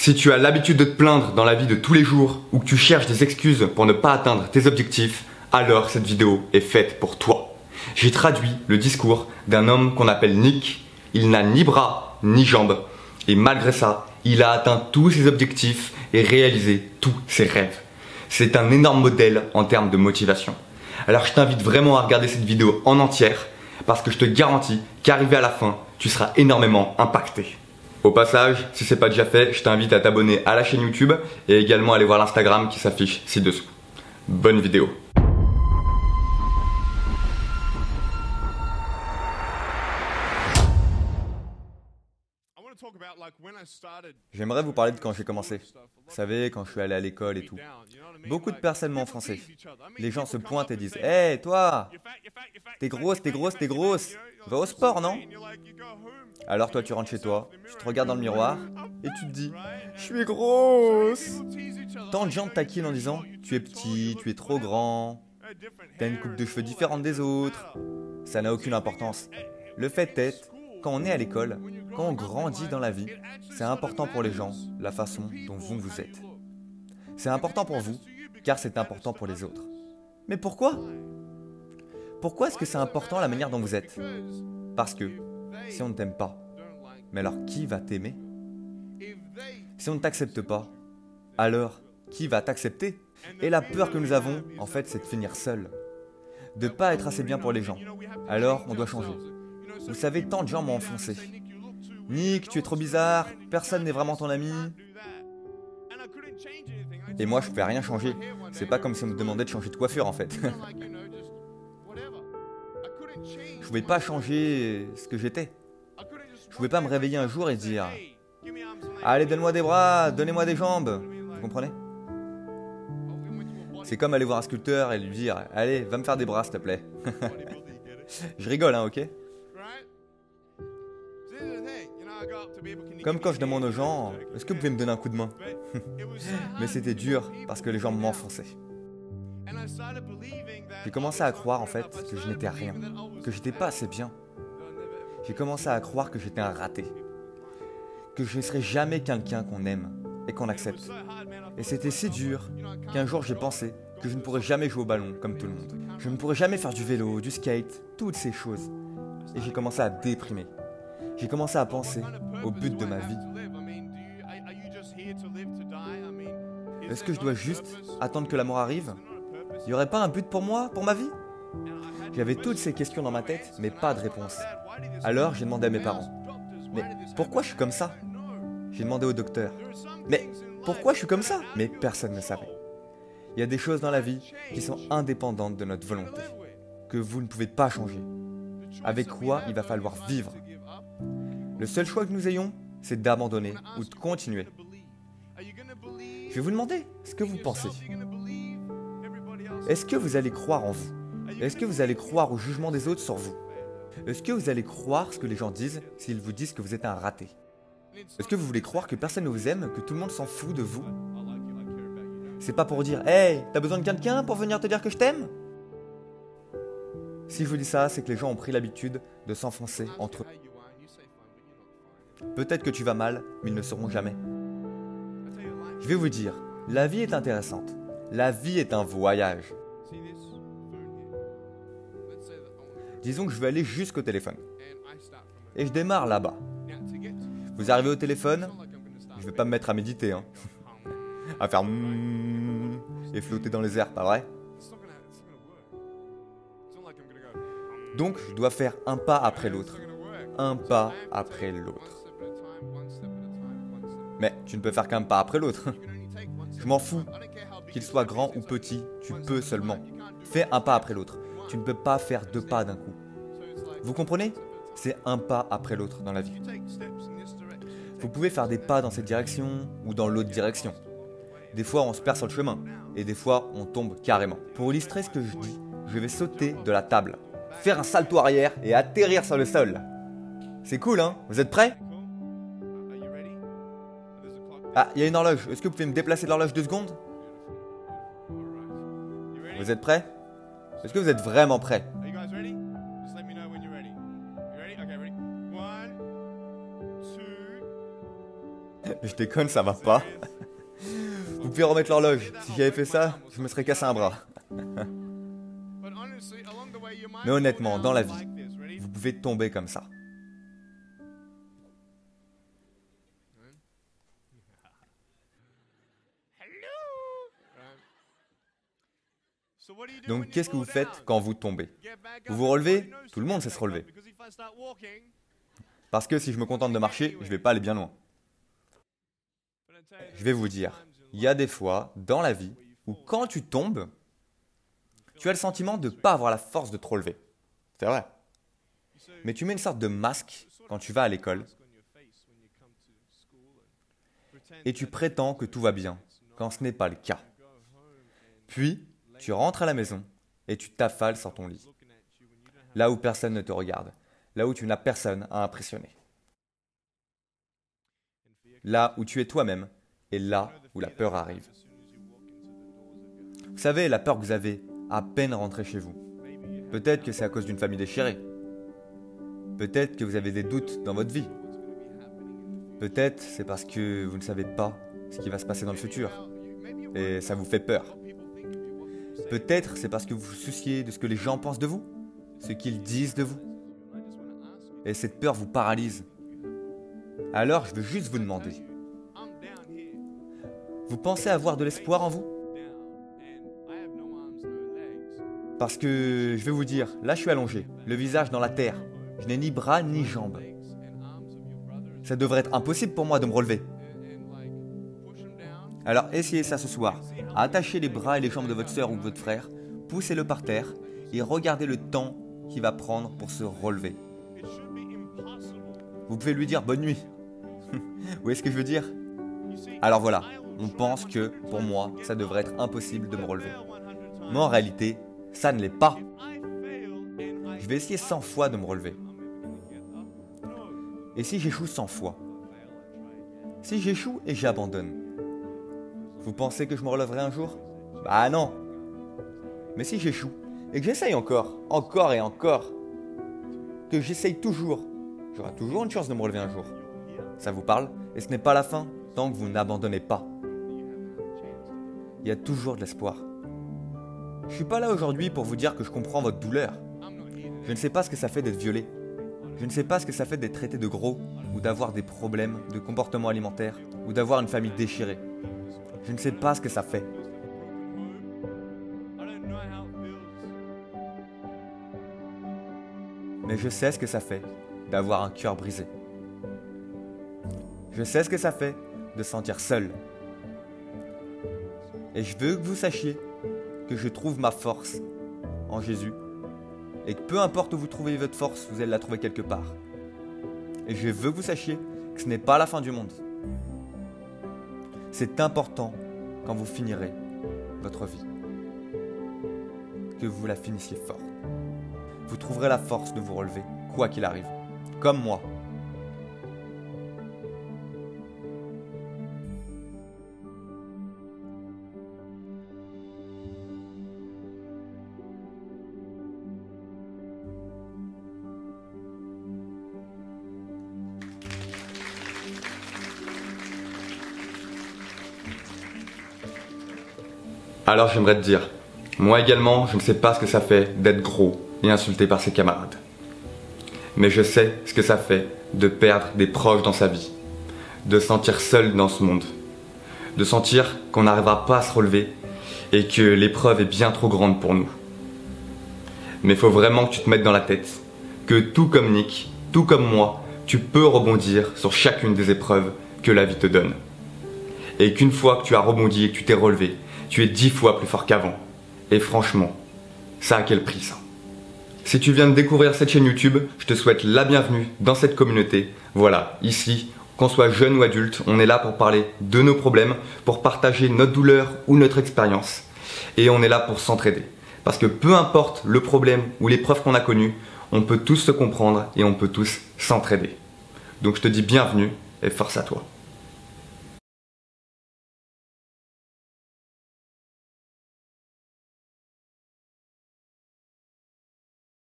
Si tu as l'habitude de te plaindre dans la vie de tous les jours ou que tu cherches des excuses pour ne pas atteindre tes objectifs, alors cette vidéo est faite pour toi. J'ai traduit le discours d'un homme qu'on appelle Nick. Il n'a ni bras ni jambes et malgré ça, il a atteint tous ses objectifs et réalisé tous ses rêves. C'est un énorme modèle en termes de motivation. Alors je t'invite vraiment à regarder cette vidéo en entière parce que je te garantis qu'arrivé à la fin, tu seras énormément impacté. Au passage, si ce n'est pas déjà fait, je t'invite à t'abonner à la chaîne YouTube et également à aller voir l'Instagram qui s'affiche ci-dessous. Bonne vidéo. J'aimerais vous parler de quand j'ai commencé. Vous savez, quand je suis allé à l'école et tout. Beaucoup de personnes m'ont offensé. Les gens se pointent et disent « Hey, toi, t'es grosse, t'es grosse, t'es grosse. Va au sport, non ?» Alors toi, tu rentres chez toi, tu te regardes dans le miroir et tu te dis « Je suis grosse !» Tant de gens te taquinent en disant « Tu es petit, tu es trop grand, t'as une coupe de cheveux différente des autres. » Ça n'a aucune importance. Le fait est, quand on est à l'école, quand on grandit dans la vie, c'est important pour les gens, la façon dont vous êtes. C'est important pour vous, car c'est important pour les autres. Mais pourquoi ? Pourquoi est-ce que c'est important la manière dont vous êtes ? Parce que si on ne t'aime pas, mais alors qui va t'aimer ? Si on ne t'accepte pas, alors qui va t'accepter ? Et la peur que nous avons, en fait, c'est de finir seul. De ne pas être assez bien pour les gens. Alors, on doit changer. Vous savez, tant de gens m'ont enfoncé. Nick, tu es trop bizarre, personne n'est vraiment ton ami. Et moi, je ne pouvais rien changer. C'est pas comme si on me demandait de changer de coiffure, en fait. Je pouvais pas changer ce que j'étais. Je pouvais pas me réveiller un jour et dire « Allez, donne-moi des bras, donnez-moi des jambes !» Vous comprenez ? C'est comme aller voir un sculpteur et lui dire « Allez, va me faire des bras, s'il te plaît. » Je rigole, hein, ok ? Comme quand je demande aux gens « Est-ce que vous pouvez me donner un coup de main ?» Mais c'était dur parce que les gens m'enfonçaient. J'ai commencé à croire en fait que je n'étais rien, que j'étais pas assez bien. J'ai commencé à croire que j'étais un raté, que je ne serais jamais quelqu'un qu'on aime et qu'on accepte. Et c'était si dur qu'un jour j'ai pensé que je ne pourrais jamais jouer au ballon comme tout le monde. Je ne pourrais jamais faire du vélo, du skate, toutes ces choses. Et j'ai commencé à déprimer. J'ai commencé à penser au but de ma vie. Est-ce que je dois juste attendre que la mort arrive ? Il n'y aurait pas un but pour moi, pour ma vie ? J'avais toutes ces questions dans ma tête, mais pas de réponse. Alors j'ai demandé à mes parents. Mais pourquoi je suis comme ça ? J'ai demandé au docteur. Mais pourquoi je suis comme ça ? Mais personne ne savait. Il y a des choses dans la vie qui sont indépendantes de notre volonté, que vous ne pouvez pas changer, avec quoi il va falloir vivre. Le seul choix que nous ayons, c'est d'abandonner ou de continuer. Je vais vous demander ce que vous pensez. Est-ce que vous allez croire en vous ? Est-ce que vous allez croire au jugement des autres sur vous ? Est-ce que vous allez croire ce que les gens disent s'ils vous disent que vous êtes un raté ? Est-ce que vous voulez croire que personne ne vous aime, que tout le monde s'en fout de vous ? C'est pas pour dire « Hey, t'as besoin de quelqu'un pour venir te dire que je t'aime ?» Si je vous dis ça, c'est que les gens ont pris l'habitude de s'enfoncer entre eux. Peut-être que tu vas mal, mais ils ne le sauront jamais. Je vais vous dire, la vie est intéressante. La vie est un voyage. Disons que je vais aller jusqu'au téléphone. Et je démarre là-bas. Vous arrivez au téléphone, je vais pas me mettre à méditer, hein. À faire et flotter dans les airs, pas vrai ? Donc, je dois faire un pas après l'autre. Un pas après l'autre. Mais tu ne peux faire qu'un pas après l'autre. Je m'en fous. Qu'il soit grand ou petit, tu peux seulement. Fais un pas après l'autre. Tu ne peux pas faire deux pas d'un coup. Vous comprenez ? C'est un pas après l'autre dans la vie. Vous pouvez faire des pas dans cette direction ou dans l'autre direction. Des fois, on se perd sur le chemin. Et des fois, on tombe carrément. Pour illustrer ce que je dis, je vais sauter de la table, faire un salto arrière et atterrir sur le sol. C'est cool, hein ? Vous êtes prêts ? Ah, il y a une horloge. Est-ce que vous pouvez me déplacer l'horloge 2 secondes ? Vous êtes prêts ? Est-ce que vous êtes vraiment prêts ? Je déconne, ça va pas. Vous pouvez remettre l'horloge. Si j'avais fait ça, je me serais cassé un bras. Mais honnêtement, dans la vie, vous pouvez tomber comme ça. Donc qu'est-ce que vous faites quand vous tombez? Vous vous relevez? Tout le monde sait se relever. Parce que si je me contente de marcher, je vais pas aller bien loin. Je vais vous dire, il y a des fois dans la vie où quand tu tombes, tu as le sentiment de ne pas avoir la force de te relever. C'est vrai. Mais tu mets une sorte de masque quand tu vas à l'école et tu prétends que tout va bien quand ce n'est pas le cas. Puis, tu rentres à la maison et tu t'affales sur ton lit. Là où personne ne te regarde, là où tu n'as personne à impressionner. Là où tu es toi-même et là où la peur arrive. Vous savez, la peur que vous avez à peine rentré chez vous. Peut-être que c'est à cause d'une famille déchirée. Peut-être que vous avez des doutes dans votre vie. Peut-être c'est parce que vous ne savez pas ce qui va se passer dans le futur. Et ça vous fait peur. Peut-être c'est parce que vous vous souciez de ce que les gens pensent de vous, ce qu'ils disent de vous. Et cette peur vous paralyse. Alors je veux juste vous demander, vous pensez avoir de l'espoir en vous? Parce que je vais vous dire, là je suis allongé, le visage dans la terre. Je n'ai ni bras ni jambes. Ça devrait être impossible pour moi de me relever. Alors essayez ça ce soir. Attachez les bras et les jambes de votre sœur ou de votre frère, poussez-le par terre et regardez le temps qu'il va prendre pour se relever. Vous pouvez lui dire bonne nuit. Vous voyez ce que je veux dire? Alors voilà, on pense que pour moi, ça devrait être impossible de me relever. Mais en réalité, ça ne l'est pas. Je vais essayer 100 fois de me relever. Et si j'échoue 100 fois? Si j'échoue et j'abandonne? Vous pensez que je me relèverai un jour? Bah non. Mais si j'échoue et que j'essaye encore et encore, que j'essaye toujours, j'aurai toujours une chance de me relever un jour. Ça vous parle? Et ce n'est pas la fin tant que vous n'abandonnez pas. Il y a toujours de l'espoir. Je ne suis pas là aujourd'hui pour vous dire que je comprends votre douleur. Je ne sais pas ce que ça fait d'être violé. Je ne sais pas ce que ça fait d'être traité de gros, ou d'avoir des problèmes de comportement alimentaire, ou d'avoir une famille déchirée. Je ne sais pas ce que ça fait. Mais je sais ce que ça fait d'avoir un cœur brisé. Je sais ce que ça fait de se sentir seul. Et je veux que vous sachiez que je trouve ma force en Jésus et que peu importe où vous trouvez votre force, vous allez la trouver quelque part. Et je veux que vous sachiez que ce n'est pas la fin du monde. C'est important quand vous finirez votre vie, que vous la finissiez fort. Vous trouverez la force de vous relever, quoi qu'il arrive, comme moi. Alors j'aimerais te dire, moi également, je ne sais pas ce que ça fait d'être gros et insulté par ses camarades. Mais je sais ce que ça fait de perdre des proches dans sa vie, de se sentir seul dans ce monde, de sentir qu'on n'arrivera pas à se relever et que l'épreuve est bien trop grande pour nous. Mais il faut vraiment que tu te mettes dans la tête que tout comme Nick, tout comme moi, tu peux rebondir sur chacune des épreuves que la vie te donne. Et qu'une fois que tu as rebondi et que tu t'es relevé, tu es 10 fois plus fort qu'avant. Et franchement, ça a quel prix ça? Si tu viens de découvrir cette chaîne YouTube, je te souhaite la bienvenue dans cette communauté. Voilà, ici, qu'on soit jeune ou adulte, on est là pour parler de nos problèmes, pour partager notre douleur ou notre expérience. Et on est là pour s'entraider. Parce que peu importe le problème ou l'épreuve qu'on a connue, on peut tous se comprendre et on peut tous s'entraider. Donc je te dis bienvenue et force à toi.